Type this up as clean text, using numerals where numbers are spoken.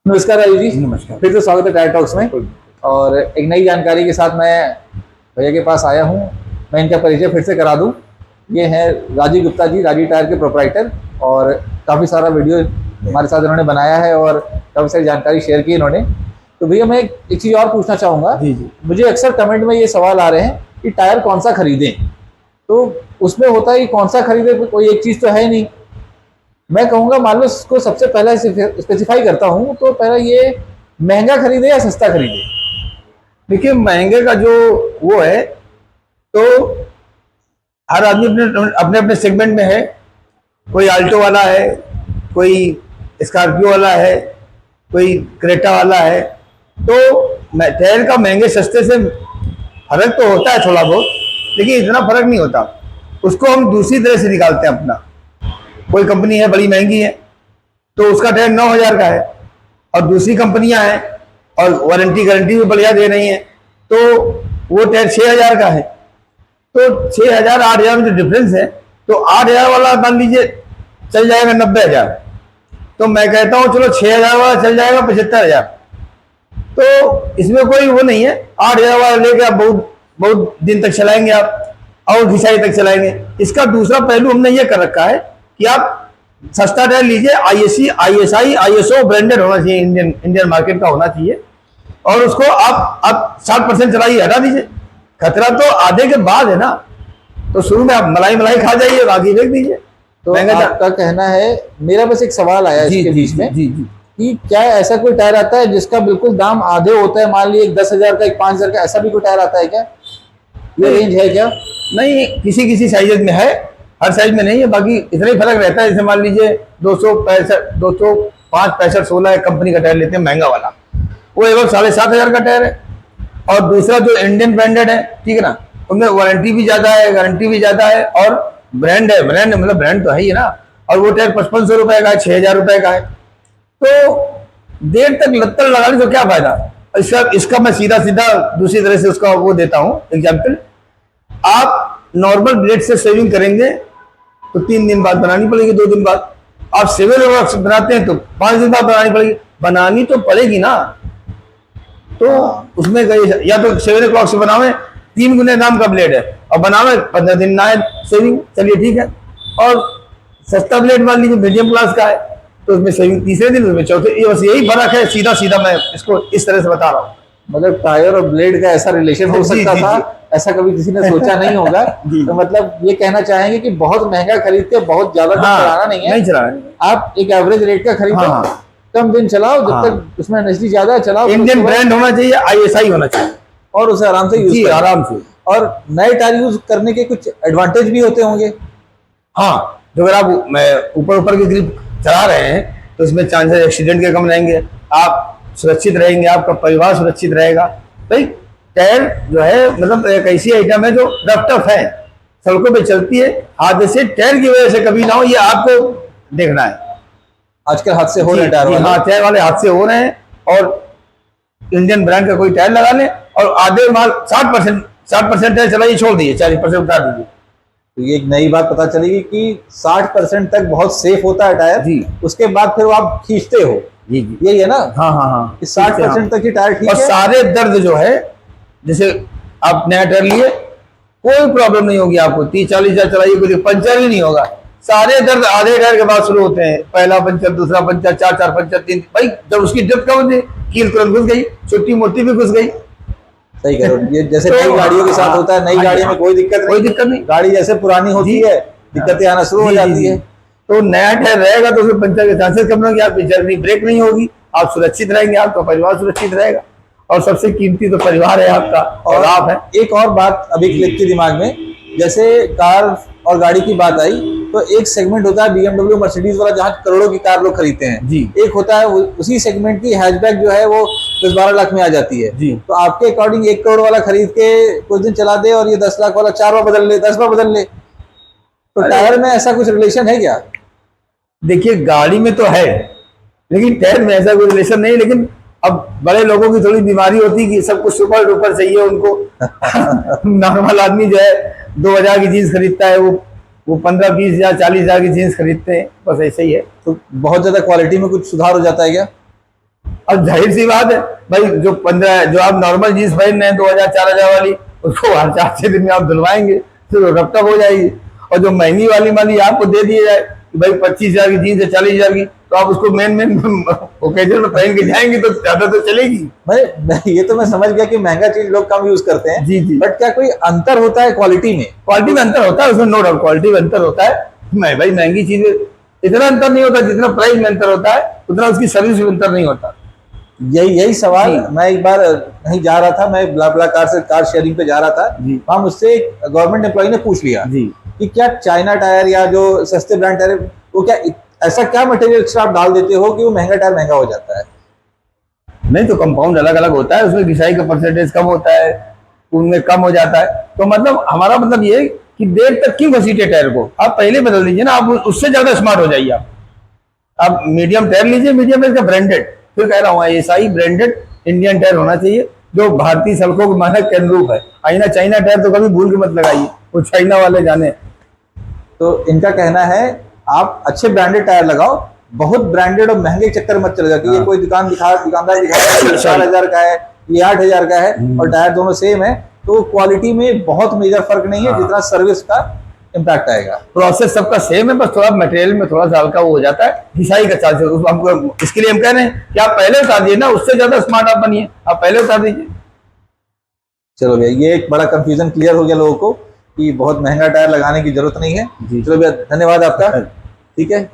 नमस्कार राजू जी। नमस्कार। फिर से स्वागत है टायर टॉक्स में। और एक नई जानकारी के साथ मैं भैया के पास आया हूँ। मैं इनका परिचय फिर से करा दूँ। ये हैं राजीव गुप्ता जी, राजीव टायर के प्रोप्राइटर, और काफ़ी सारा वीडियो हमारे साथ इन्होंने बनाया है और काफ़ी सारी जानकारी शेयर की इन्होंने। तो भैया मैं एक चीज़ और पूछना चाहूँगा। जी। मुझे अक्सर कमेंट में ये सवाल आ रहे हैं कि टायर कौन सा खरीदें। तो उसमें होता है कि कौन सा खरीदें, कोई एक चीज़ तो है नहीं। मैं कहूँगा मान लो इसको सबसे पहले स्पेसिफाई करता हूँ, तो पहला ये महंगा खरीदे या सस्ता खरीदे। देखिए, महंगे का जो वो है, तो हर आदमी अपने अपने अपने सेगमेंट में है। कोई आल्टो वाला है, कोई स्कॉर्पियो वाला है, कोई क्रेटा वाला है। तो टायर का महंगे सस्ते से फर्क तो होता है थोड़ा बहुत, लेकिन इतना फर्क नहीं होता। उसको हम दूसरी तरह से निकालते हैं अपना। कोई कंपनी है बड़ी महंगी है तो उसका टायर 9,000 का है, और दूसरी कंपनियां हैं और वारंटी गारंटी भी बढ़िया दे रही हैं, तो वो टायर 6,000 का है। तो 6,000 8,000 में जो डिफरेंस है, तो 8,000 वाला मान लीजिए चल जाएगा 90,000। तो मैं कहता हूँ चलो 6,000 वाला चल जाएगा 75,000। तो इसमें कोई वो नहीं है। 8,000 वाला लेके आप बहुत बहुत दिन तक चलाएंगे, आप और घिसाई तक चलाएंगे। इसका दूसरा पहलू हमने ये कर रखा है कि आप सस्ता टायर लीजिए, ISC ISI ISO ब्रांडेड होना चाहिए, इंडियन मार्केट का होना चाहिए। और उसको आप 60% चलाइए, हटा दीजिए। खतरा तो आधे के बाद है ना। तो शुरू में आप मलाई खा जाइए, बाकी फेंक दीजिए। तो आपका कहना है, मेरा बस एक सवाल आया इसके बीच में जी कि क्या ऐसा कोई टायर आता है जिसका बिल्कुल दाम आधे होता है? मान लीजिए एक 10,000 का, एक 5,000 का, ऐसा भी कोई टायर आता है क्या? ये रेंज है क्या? नहीं, किसी साइज में है, हर साइज में नहीं है। बाकी इतना ही फर्क रहता है। जैसे मान लीजिए 205 65 16 कंपनी का टायर लेते हैं महंगा वाला, वो एवं 7,500 का टायर है। और दूसरा जो इंडियन ब्रांडेड है, ठीक है ना, उनमें वारंटी भी ज्यादा है, गारंटी भी ज्यादा है, और ब्रांड है। ब्रांड मतलब ब्रांड तो है ही ना। और वो टायर 5,500 रुपए का है, 6,000 रुपए का है। तो देर तक लत्तर लगाने से क्या फायदा। इसका मैं सीधा दूसरी तरह से उसका वो देता हूँ एग्जाम्पल। आप नॉर्मल ब्लेड से सेविंग करेंगे तो 3 दिन बाद बनानी पड़ेगी, 2 दिन बाद। आप सेवन वर्क बनाते हैं तो 5 दिन बाद बनानी पड़ेगी। बनानी तो पड़ेगी ना। तो उसमें या तो 7 o'clock से बनावे, 3 गुने दाम का ब्लेड है, और बनावे 15 दिन ना सेविंग, चलिए ठीक है। और सस्ता ब्लेड मान लीजिए मीडियम क्लास का है, तो उसमें सेविंग तीसरे दिन, उसमें चौथे। ये बस यही फर्क है। सीधा मैं इसको इस तरह से बता रहा हूँ। मतलब टायर और ब्लेड का ऐसा रिलेशन हो सकता था, ऐसा कभी किसी ने सोचा नहीं होगा। तो मतलब ये कहना चाहेंगे कि बहुत महंगा खरीद के बहुत ज्यादा चलाना नहीं है, नहीं चलाना। आप एक एवरेज रेट का खरीदो, कम दिन चलाओ, जब तक उसमें एनएसडी ज्यादा चलाओ। इंडियन ब्रांड होना चाहिए, ISI होना चाहिए, और उसे आराम से यूज करें। आराम से। और नए टायर यूज करने के कुछ एडवांटेज भी होते होंगे। हाँ, जो अगर आप ऊपर की ग्रिप चला रहे हैं तो इसमें चांसेस एक्सीडेंट के कम रहेंगे, आप सुरक्षित रहेंगे, आपका परिवार सुरक्षित रहेगा। भाई टायर जो है मतलब एक ऐसी आइटम है जो रफ टफ है, सड़कों पे चलती है। हादसे टायर की वजह से कभी ना हो, ये आपको देखना है। आजकल हादसे हो रहे हैं टायर वाले। हाँ, टायर वाले हादसे हो रहे हैं। और इंडियन ब्रांड का कोई टायर लगा लें, और आधे माल 60% टायर चलाइए, छोड़ दीजिए, 40% उतार दीजिए। तो ये एक नई बात पता चलेगी कि 60% तक बहुत सेफ होता है टायर जी। उसके बाद फिर वो आप खींचते हो। जी यही है ना। हाँ 60% तक ही टायर ठीक है। और सारे दर्द जो है, जैसे आप नया टायर लिए, कोई प्रॉब्लम नहीं होगी आपको। 30-40 हजार चलाइए, कोई पंचर ही नहीं होगा। सारे दर्द आधे टायर के बाद शुरू होते हैं। पहला पंचर, दूसरा पंचर, 4 पंचर, 3। भाई जब उसकी डेप्थ कम होती, कील तुरंत घुस गई, छोटी मोटी भी घुस गई। सही कह रहे हो। ये जैसे नई गाड़ियों के साथ होता है, नई गाड़ी में कोई दिक्कत नहीं। गाड़ी जैसे पुरानी होती है, दिक्कतें आना शुरू हो जाती है। तो नया टायर रहेगा तो उसमें पंचर के चांसेस कम होंगे, आपकी जर्नी ब्रेक नहीं होगी, आप सुरक्षित रहेंगे, आपका परिवार सुरक्षित रहेगा। और सबसे कीमती तो परिवार है आपका, और आप है। एक और बात अभी क्लिक की दिमाग में, जैसे कार और गाड़ी की बात आई, तो एक सेगमेंट होता है BMW मर्सिडीज वाला, जहाँ करोड़ों की कार लोग खरीदते हैं जी। एक होता है उसी सेगमेंट की हैचबैक जो है वो 10-12 लाख में आ जाती है जी। तो आपके अकॉर्डिंग 1 करोड़ वाला खरीद के कुछ दिन चला दे, और ये 10 लाख वाला 4 बार बदल ले, 10 बार बदल ले, तो टायर में ऐसा कुछ रिलेशन है क्या? देखिए, गाड़ी में तो है, लेकिन टायर में ऐसा कोई रिलेशन नहीं। लेकिन अब बड़े लोगों की थोड़ी बीमारी होती है कि सब कुछ सुपर डुपर चाहिए उनको। नॉर्मल आदमी जो है 2,000 की जीन्स खरीदता है, वो 15-20 हजार 40 हजार की जीन्स खरीदते हैं, बस ऐसे ही है। तो बहुत ज्यादा क्वालिटी में कुछ सुधार हो जाता है क्या? अब जाहिर सी बात है भाई, जो आप नॉर्मल जीन्स पहन रहे हैं 2000-4000 वाली, उसको हर 4-6 दिन में आप धुलवाएंगे तो रब तक हो जाएगी। और जो महंगी वाली आपको दे दी जाए कि भाई 25,000 की जीन्स है, 40,000 की, तो आप उसको मेन ओकेजन में पहन के जाएंगे तो ज्यादा तो चलेगी। भाई ये तो मैं समझ गया कि महंगा चीज लोग कम यूज करते हैं। जी। बट क्या कोई अंतर होता है क्वालिटी में? क्वालिटी में अंतर होता है, उसमें नो डाउट क्वालिटी में अंतर होता है। भाई महंगी चीज इतना अंतर नहीं होता, जितना प्राइस में अंतर होता है उतना उसकी सर्विस में अंतर नहीं होता। यही सवाल मैं एक बार कहीं जा रहा था, मैं BlaBlaCar से कार शेयरिंग पे जा रहा था, वहां मुझसे गवर्नमेंट एम्प्लॉय ने पूछ लिया कि क्या चाइना टायर या जो सस्ते ब्रांड टायर, वो क्या ऐसा क्या मटेरियल एक्स्ट्रा आप डाल देते हो कि वो महंगा टायर महंगा हो जाता है? नहीं, तो कंपाउंड अलग अलग होता है, उसमें घिसाई का परसेंटेज कम होता है, उनमें कम हो जाता है। तो मतलब हमारा मतलब ये कि देर तक क्यों घसीटे टायर को, आप पहले बदल दीजिए ना, आप उससे ज्यादा स्मार्ट हो जाइए। आप मीडियम टायर लीजिए, मीडियम टायर का ब्रांडेड, फिर कह रहा हूँ ऐसा ही ब्रांडेड इंडियन टायर होना चाहिए जो भारतीय सड़कों के मानक के अनुरूप है। आईना चाइना टायर तो कभी भूल के मत लगाइए, वो चाइना वाले जाने। तो इनका कहना है आप अच्छे ब्रांडेड टायर लगाओ, बहुत ब्रांडेड और महंगे चक्कर मत चले जाओ कि ये कोई दुकानदार दिखा 4,000 का है, ये 8,000 का है और टायर दोनों सेम है, तो क्वालिटी में बहुत मेजर फर्क नहीं है जितना सर्विस का इम्पैक्ट आएगा। प्रोसेस सबका सेम है, बस थोड़ा मटेरियल में थोड़ा सा हल्का वो हो जाता है, घिसाई का चार्ज हमको। इसके लिए हम कह रहे हैं कि आप पहले उतार दीजिए ना, उससे ज्यादा स्मार्ट आप बनिए, आप पहले उतार दीजिए। चलो भैया, ये एक बड़ा कंफ्यूजन क्लियर हो गया लोगों को कि बहुत महंगा टायर लगाने की जरूरत नहीं है। चलो भैया, धन्यवाद आपका। ठीक है।